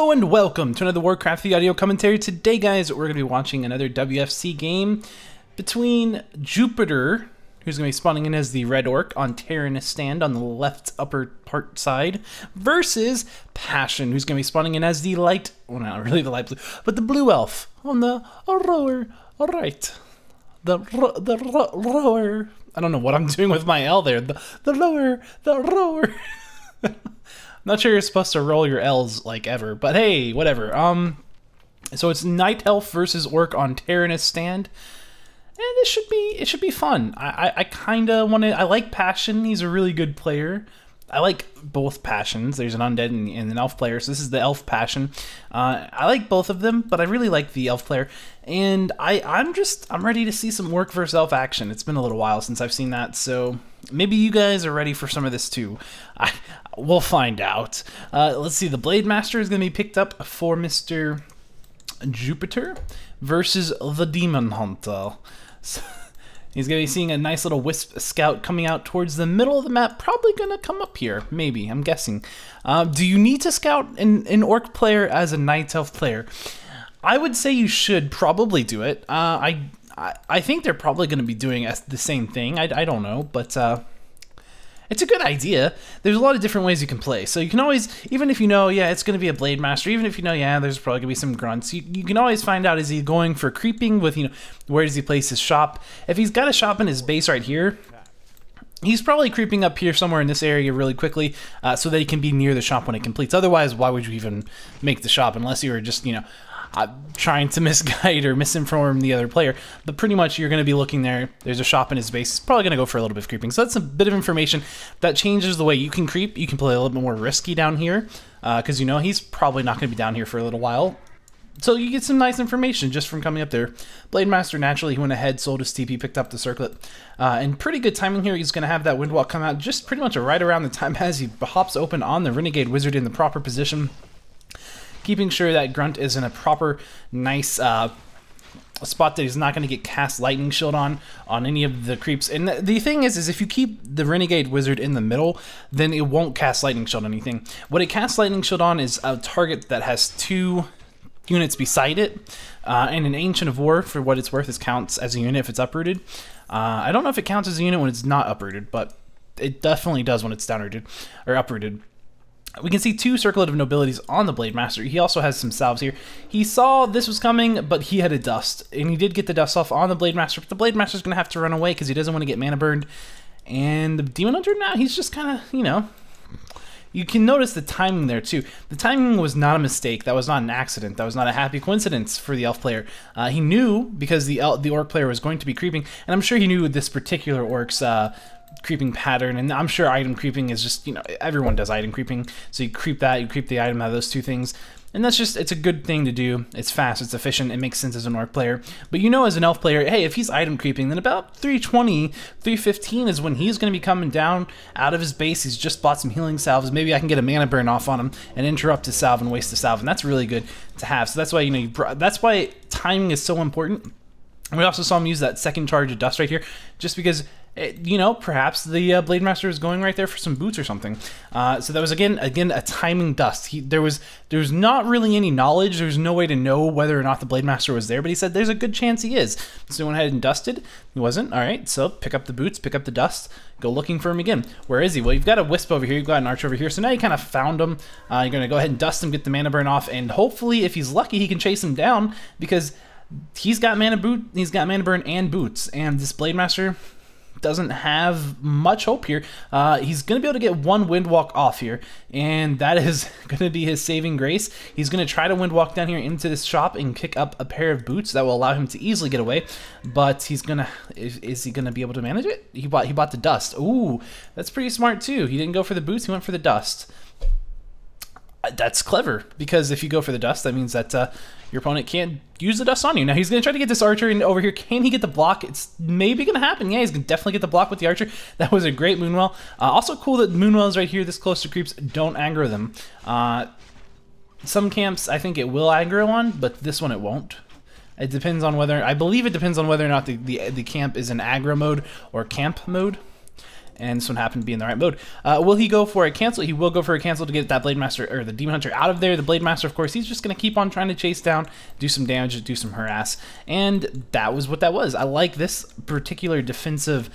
Hello and welcome to another WarCraft the audio commentary. Today, guys, we're going to be watching another WFC game between Jupiter, who's going to be spawning in as the red orc on Terranus stand on the left upper part side, versus Passion, who's going to be spawning in as the light, well, not really the light blue, but the blue elf on the lower right. The lower. I don't know what I'm doing with my L there. The lower. Not sure you're supposed to roll your L's like ever, but hey, whatever. So it's Night Elf versus Orc on Terranus stand, and it should be fun. I kind of want to. I like Passion. He's a really good player. I like both Passions. There's an undead and an elf player, so this is the elf Passion. I like both of them, but I really like the elf player, and I'm ready to see some orc versus elf action. It's been a little while since I've seen that, so maybe you guys are ready for some of this too. We'll find out. Let's see. The Blade Master is going to be picked up for Mr. Jupiter versus the Demon Hunter. So, he's going to be seeing a nice little wisp scout coming out towards the middle of the map. Probably going to come up here, maybe. I'm guessing. Do you need to scout an orc player as a night elf player? I would say you should probably do it. I think they're probably going to be doing the same thing. I don't know, but it's a good idea. There's a lot of different ways you can play. So you can always, even if you know, yeah, it's going to be a Blade Master, even if you know, yeah, there's probably going to be some grunts, you can always find out, is he going for creeping with, where does he place his shop? If he's got a shop in his base right here, he's probably creeping up here somewhere in this area really quickly so that he can be near the shop when it completes. Otherwise, why would you even make the shop unless you were just, trying to misguide or misinform the other player? But pretty much you're going to be looking there. There's a shop in his base. He's probably going to go for a little bit of creeping. So that's a bit of information that changes the way you can creep. You can play a little bit more risky down here because he's probably not going to be down here for a little while. So you get some nice information just from coming up there. Blade Master, naturally, he went ahead, sold his TP, picked up the circlet. And pretty good timing here. He's going to have that Windwalk come out just pretty much right around the time as he hops open on the Renegade Wizard in the proper position, keeping sure that Grunt is in a proper, nice spot that he's not going to get cast Lightning Shield on any of the creeps. And the thing is if you keep the Renegade Wizard in the middle, then it won't cast Lightning Shield on anything. What it casts Lightning Shield on is a target that has 2 units beside it, and an Ancient of War, for what it's worth, is counts as a unit if it's uprooted. I don't know if it counts as a unit when it's not uprooted, but it definitely does when it's downrooted or uprooted. We can see 2 Circlet of Nobilities on the Blade Master. He also has some salves here. He saw this was coming, but he had a dust, and he did get the dust off on the Blade Master, but the Blade Master's going to have to run away because he doesn't want to get mana burned. And the Demon Hunter, now he's just kind of, You can notice the timing there, too. The timing was not a mistake. That was not an accident. That was not a happy coincidence for the elf player. He knew, because the orc player was going to be creeping, and I'm sure he knew this particular orc's creeping pattern, and I'm sure item creeping is just, everyone does item creeping, so you creep that, you creep the item out of those 2 things, and that's just, it's a good thing to do. It's fast, it's efficient, it makes sense as an orc player. But as an elf player, hey, if he's item creeping, then about 320, 315 is when he's going to be coming down out of his base. He's just bought some healing salves. Maybe I can get a mana burn off on him and interrupt his salve and waste the salve, and that's really good to have. So that's why, that's why timing is so important. We also saw him use that second charge of dust right here, just because, perhaps the Blade Master is going right there for some boots or something. So that was, again, a timing dust. There was not really any knowledge. There was no way to know whether or not the Blade Master was there, but he said there's a good chance he is. So he went ahead and dusted. He wasn't. All right, so pick up the boots, pick up the dust, go looking for him again. Where is he? Well, you've got a Wisp over here, you've got an Arch over here, so now you kind of found him. You're going to go ahead and dust him, get the mana burn off, and hopefully, if he's lucky, he can chase him down, because he's got mana burn and boots, and this Blade Master doesn't have much hope here. He's going to be able to get 1 Windwalk off here, and that is going to be his saving grace. He's going to try to Windwalk down here into this shop and kick up a pair of boots that will allow him to easily get away, but he's going to, is he going to be able to manage it? He bought the dust. Ooh, that's pretty smart too. He didn't go for the boots, he went for the dust. That's clever, because if you go for the dust, that means that your opponent can't use the dust on you. Now he's going to try to get this archer in over here. Can he get the block? It's maybe going to happen. Yeah, he's going to definitely get the block with the archer. That was a great Moonwell. Also cool that Moonwell is right here this close to creeps. Don't aggro them. Some camps, I think it will aggro on, but this one it won't. It depends on whether, I believe it depends on whether or not the camp is in aggro mode or camp mode. and this one happened to be in the right mode. Will he go for a cancel? He will go for a cancel to get that Blade Master, or the Demon Hunter, out of there. The Blade Master, of course, he's just going to keep on trying to chase down, do some damage, do some harass, and that was what that was. I like this particular defensive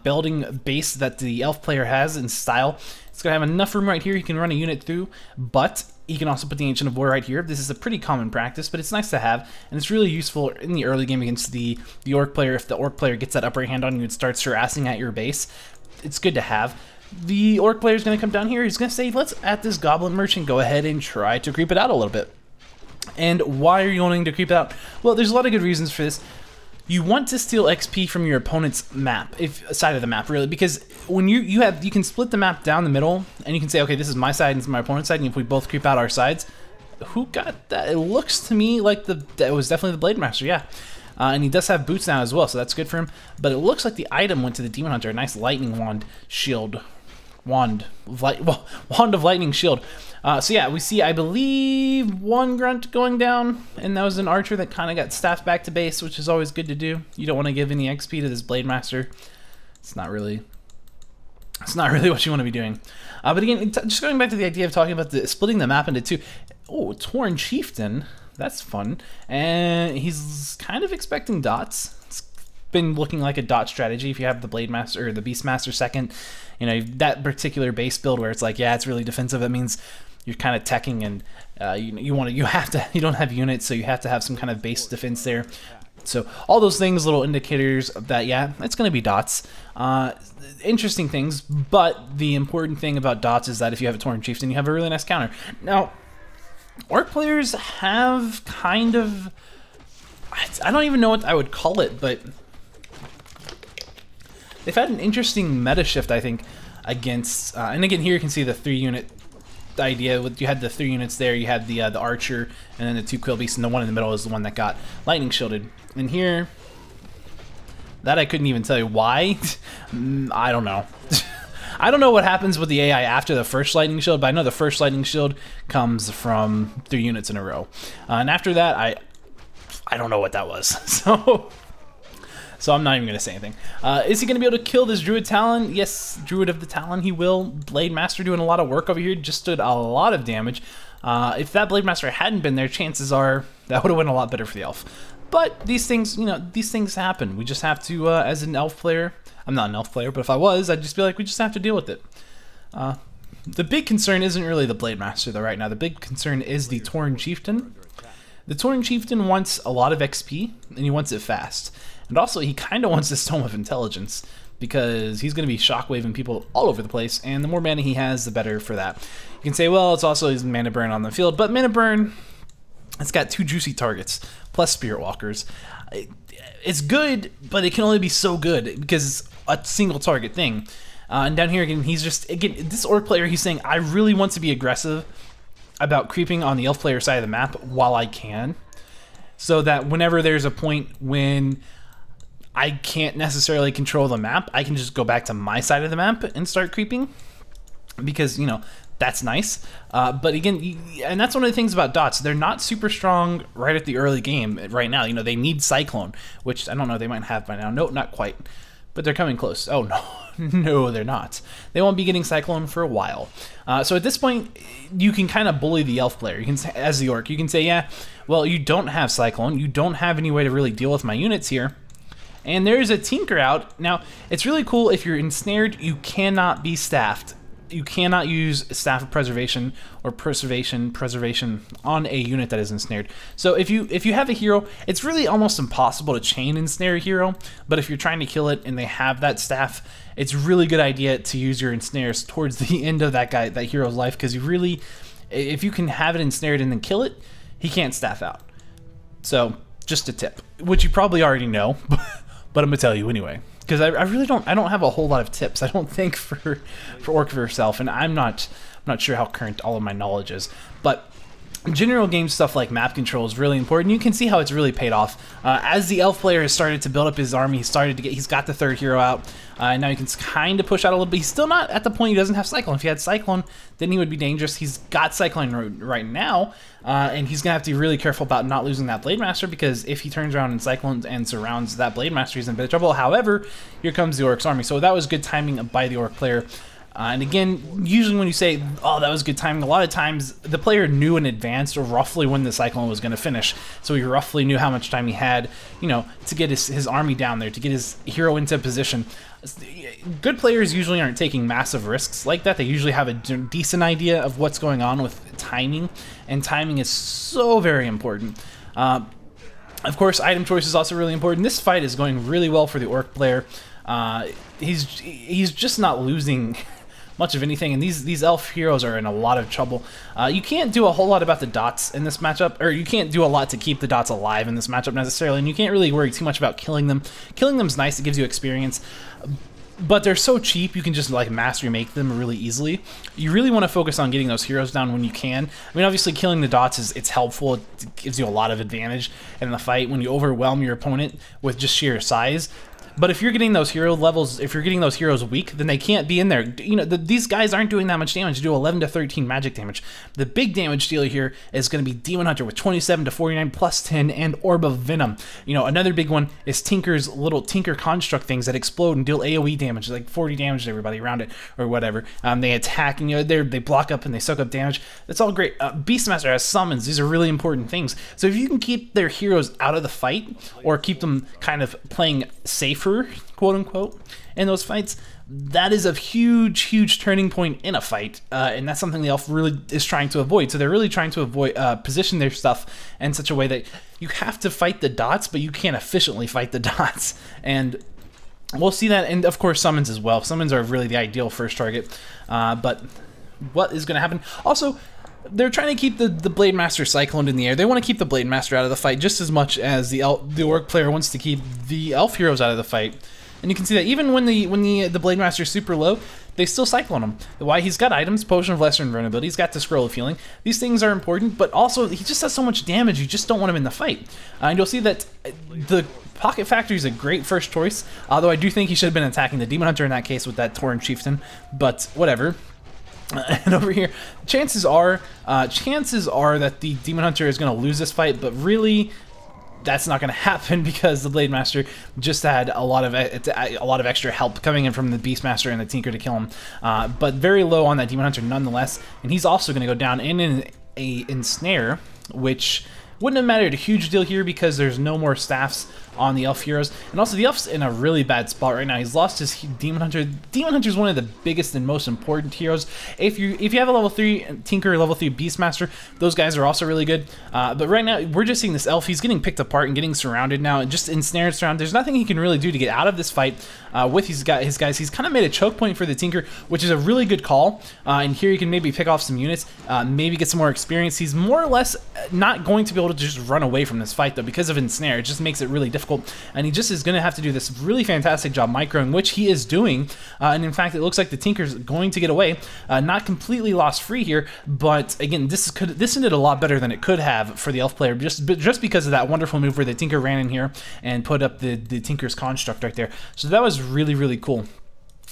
building base that the elf player has in style. It's going to have enough room right here he can run a unit through, but he can also put the Ancient of War right here. This is a pretty common practice, but it's nice to have, and it's really useful in the early game against the Orc player. If the Orc player gets that upper hand on you and starts harassing at your base, it's good to have. The Orc player is going to come down here. He's going to say, let's, at this Goblin Merchant, go ahead and try to creep it out a little bit. And why are you wanting to creep it out? Well, there's a lot of good reasons for this. You want to steal XP from your opponent's map, side of the map, really, because when you can split the map down the middle, and you can say, okay, this is my side and this is my opponent's side, and if we both creep out our sides, who got that? It looks to me like it was definitely the Blade Master, yeah. And he does have boots now as well, so that's good for him. But it looks like the item went to the Demon Hunter, a nice lightning wand shield. Wand of lightning shield. So yeah, we see, I believe, one grunt going down, and that was an archer that kind of got staffed back to base, which is always good to do. You don't want to give any XP to this Blade Master. It's not really what you want to be doing. But again, just going back to the idea of talking about splitting the map into two. Oh, Torn Chieftain. That's fun. And he's kind of expecting dots. It's been looking like a dot strategy if you have the Blade Master or the Beast Master second. You know, that particular base build where it's like, yeah, it's really defensive. That means you're kind of teching, and you don't have units, so you have to have some kind of base defense there. So all those things, little indicators that, yeah, it's going to be dots. Interesting things, but the important thing about dots is that if you have a Torn Chieftain, you have a really nice counter. Now, Orc players have kind of, I don't even know what I would call it, but they've had an interesting meta shift, I think, against, and again, here you can see the 3-unit idea. You had the 3 units there, you had the archer, and then the 2 quill beasts, and the one in the middle is the one that got lightning shielded. And here, that I couldn't even tell you why. I don't know. I don't know what happens with the AI after the first lightning shield, but I know the first lightning shield comes from 3 units in a row. And after that, I don't know what that was. So I'm not even going to say anything. Is he going to be able to kill this Druid Talon? Yes, Druid of the Talon, he will. Blade Master doing a lot of work over here, just did a lot of damage. If that Blade Master hadn't been there, chances are that would have went a lot better for the elf. But these things, you know, these things happen. We just have to, as an elf player, I'm not an elf player, but if I was, I'd just be like, we just have to deal with it. The big concern isn't really the Blade Master, though, right now. The big concern is the Torn Chieftain. The Torn Chieftain wants a lot of XP, and he wants it fast. And also, he kind of wants this Tome of Intelligence, because he's going to be shockwaving people all over the place, and the more mana he has, the better for that. You can say, well, it's also his mana burn on the field, but mana burn, it's got 2 juicy targets, plus Spirit Walkers. It's good, but it can only be so good, because it's a single target thing. And down here, again, he's just, again, this Orc player, he's saying, I really want to be aggressive about creeping on the elf player side of the map while I can, so that whenever there's a point when I can't necessarily control the map, I can just go back to my side of the map and start creeping, because, you know, that's nice. But again, and that's one of the things about dots. They're not super strong right at the early game right now. You know, they need Cyclone, which I don't know, they might have by now. No, not quite. But they're coming close. Oh, no. No, they're not. They won't be getting Cyclone for a while. So at this point, you can kind of bully the elf player. You can say, as the Orc, you can say, yeah, well, you don't have Cyclone. You don't have any way to really deal with my units here. And there's a Tinker out. Now, it's really cool if you're ensnared, you cannot be staffed. You cannot use Staff of Preservation or Preservation on a unit that is ensnared. So if you have a hero, it's really almost impossible to chain ensnare a hero, but if you're trying to kill it and they have that staff, it's a really good idea to use your ensnares towards the end of that hero's life, because you really, if you can have it ensnared and then kill it, he can't staff out. So, just a tip, which you probably already know, but I'm gonna tell you anyway, because I really don't have a whole lot of tips, I don't think, for Orc for yourself, and I'm not sure how current all of my knowledge is. But general game stuff like map control is really important. You can see how it's really paid off. As the elf player has started to build up his army, he's got the third hero out. Now he can kind of push out a little bit. He's still not at the point he doesn't have Cyclone. If he had Cyclone, then he would be dangerous. He's got Cyclone right now, and he's gonna have to be really careful about not losing that Blade Master, because if he turns around and Cyclones and surrounds that Blade Master, he's in a bit of trouble. However, here comes the Orc's army. So that was good timing by the Orc player. And again, usually when you say, oh, that was good timing, a lot of times the player knew in advance roughly when the Cyclone was going to finish. So he roughly knew how much time he had, you know, to get his army down there, to get his hero into position. Good players usually aren't taking massive risks like that. They usually have a decent idea of what's going on with timing, and timing is so very important. Of course, item choice is also really important. This fight is going really well for the Orc player. He's just not losing much of anything, and these elf heroes are in a lot of trouble. You can't do a whole lot about the dots in this matchup, or you can't do a lot to keep the dots alive in this matchup necessarily, and you can't really worry too much about killing them. Killing them's nice, it gives you experience, but they're so cheap you can just like mastery make them really easily. You really want to focus on getting those heroes down when you can. I mean, obviously killing the dots it's helpful, it gives you a lot of advantage in the fight when you overwhelm your opponent with just sheer size. But if you're getting those hero levels, if you're getting those heroes weak, then they can't be in there. You know, these guys aren't doing that much damage. They do 11 to 13 magic damage. The big damage dealer here is going to be Demon Hunter with 27 to 49 plus 10 and Orb of Venom. You know, another big one is Tinker's little Tinker construct things that explode and deal AoE damage, like 40 damage to everybody around it or whatever. They attack, and you know, they block up and they soak up damage. That's all great. Beastmaster has summons. These are really important things. So if you can keep their heroes out of the fight, or keep them kind of playing safer, quote unquote, in those fights, that is a huge turning point in a fight, and that's something the elf really is trying to avoid. So they're really trying to avoid position their stuff in such a way that you have to fight the dots, but you can't efficiently fight the dots, and we'll see that. And of course summons as well. Summons are really the ideal first target, but what is going to happen also, they're trying to keep the Blade Master cycloned in the air. They want to keep the Blade Master out of the fight just as much as the Orc player wants to keep the Elf heroes out of the fight. And you can see that even when the Blade Master is super low, they still cyclone him. Why? He's got items, Potion of Lesser Invulnerability, he's got the Scroll of Healing. These things are important, but also he just has so much damage, you just don't want him in the fight. And you'll see that the Pocket Factory is a great first choice, although I do think he should have been attacking the Demon Hunter in that case with that Tauren Chieftain, but whatever. And over here, chances are that the Demon Hunter is going to lose this fight, but really, that's not going to happen because the Blade Master just had a lot of extra help coming in from the Beastmaster and the Tinker to kill him. But very low on that Demon Hunter nonetheless, and he's also going to go down in an Ensnare, which wouldn't have mattered a huge deal here because there's no more staffs on the Elf heroes, and also the Elf's in a really bad spot right now. He's lost his Demon Hunter. Demon Hunter is one of the biggest and most important heroes. If you have a level 3 Tinker or level 3 Beastmaster, those guys are also really good. But right now we're just seeing this Elf. He's getting picked apart and getting surrounded now, and just ensnared, surrounded. There's nothing he can really do to get out of this fight with his guys. He's kind of made a choke point for the Tinker, which is a really good call. And here you can maybe pick off some units, maybe get some more experience. He's more or less not going to be able to just run away from this fight though, because of Ensnare. It just makes it really difficult. And he just is going to have to do this really fantastic job microing, which he is doing. And in fact, it looks like the Tinker's going to get away. Not completely lost free here, but again, this ended a lot better than it could have for the Elf player, just because of that wonderful move where the Tinker ran in here and put up the Tinker's construct right there. So that was really cool.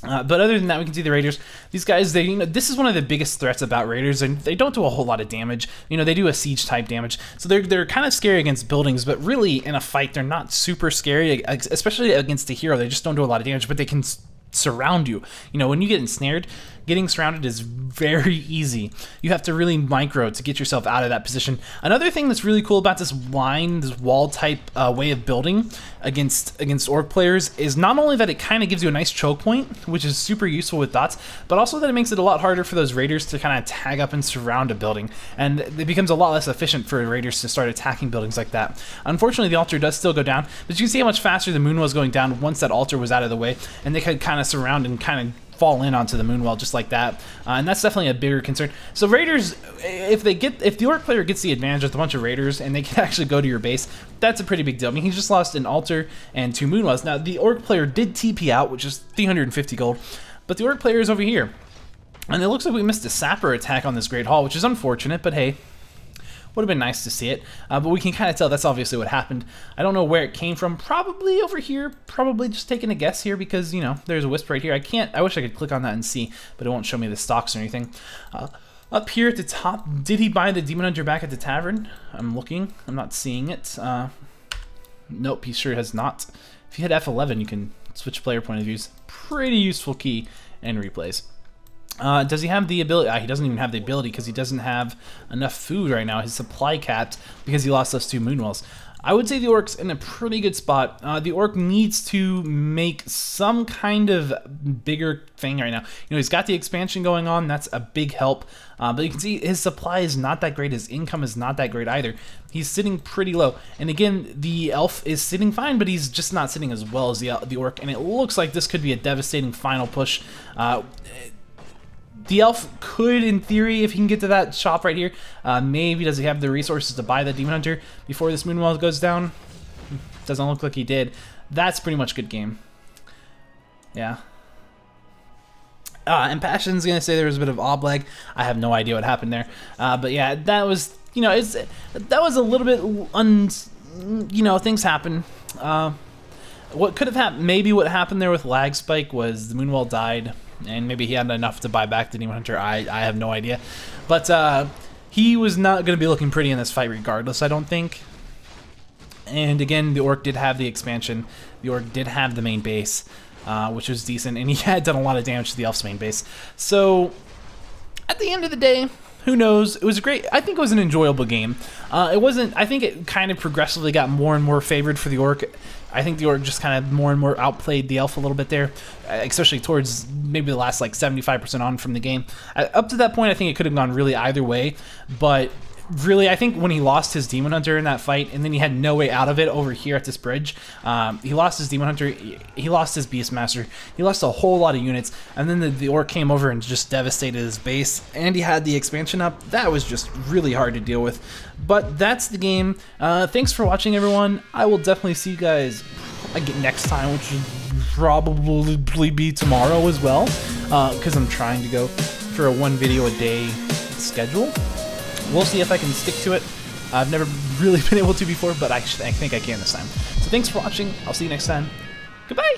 But other than that, we can see the Raiders. These guys, this is one of the biggest threats about Raiders, and they don't do a whole lot of damage. You know, they do a siege type damage, so they're kind of scary against buildings. But really, in a fight, they're not super scary, especially against a hero. They just don't do a lot of damage, but they can surround you. You know, when you get ensnared, getting surrounded is very easy. You have to really micro to get yourself out of that position. Another thing that's really cool about this wall type way of building against Orc players is not only that it kind of gives you a nice choke point, which is super useful with dots, but also that it makes it a lot harder for those Raiders to kind of tag up and surround a building, and it becomes a lot less efficient for Raiders to start attacking buildings like that. Unfortunately, the altar does still go down, but you can see how much faster the moon was going down once that altar was out of the way, and they could kind of surround and kind of fall in onto the moonwell just like that, and that's definitely a bigger concern. So Raiders, if the Orc player gets the advantage with a bunch of Raiders and they can actually go to your base, that's a pretty big deal. I mean, he just lost an altar and 2 moonwells. Now the Orc player did TP out, which is 350 gold, but the Orc player is over here, and it looks like we missed a Sapper attack on this Great Hall, which is unfortunate, but hey, Would have been nice to see it, but we can kind of tell that's obviously what happened. I don't know where it came from. Probably over here. Probably just taking a guess here because, you know, there's a wisp right here. I wish I could click on that and see, but it won't show me the stocks or anything. Up here at the top, did he buy the Demon Hunter back at the tavern? I'm looking. I'm not seeing it. Nope, he sure has not. If you hit F11, you can switch player point of views. Pretty useful key in replays. Does he have the ability? He doesn't even have the ability because he doesn't have enough food right now. His supply capped because he lost those 2 Moonwells. I would say the Orc's in a pretty good spot. The Orc needs to make some kind of bigger thing right now. You know, he's got the expansion going on. That's a big help. But you can see his supply is not that great. His income is not that great either. He's sitting pretty low. And again, the Elf is sitting fine, but he's just not sitting as well as the Orc. And it looks like this could be a devastating final push. The Elf could, in theory, if he can get to that shop right here, maybe does he have the resources to buy that Demon Hunter before this Moonwell goes down? Doesn't look like he did. That's pretty much good game. Yeah. And Passion's going to say there was a bit of oblag. I have no idea what happened there. But yeah, that was, you know, that was a little bit, you know, things happen. What could have happened, maybe what happened there with lag spike was the Moonwell died. And maybe he had enough to buy back the Demon Hunter. I have no idea. But he was not going to be looking pretty in this fight regardless, I don't think. And again, the Orc did have the expansion. The Orc did have the main base, which was decent. And he had done a lot of damage to the Elf's main base. So, at the end of the day, who knows? It was great. I think it was an enjoyable game. It wasn't... I think it kind of progressively got more and more favored for the Orc. I think the Orc just kind of more and more outplayed the Elf a little bit there, especially towards maybe the last like 75% on from the game. Up to that point, I think it could have gone really either way, but really, I think when he lost his Demon Hunter in that fight, and then he had no way out of it over here at this bridge, he lost his Demon Hunter, he lost his Beastmaster, he lost a whole lot of units, and then the Orc came over and just devastated his base, and he had the expansion up. That was just really hard to deal with. But that's the game. Thanks for watching, everyone. I will definitely see you guys again next time, which will probably be tomorrow as well, because I'm trying to go for a 1 video a day schedule. We'll see if I can stick to it. I've never really been able to before, but I think I can this time. So thanks for watching. I'll see you next time. Goodbye!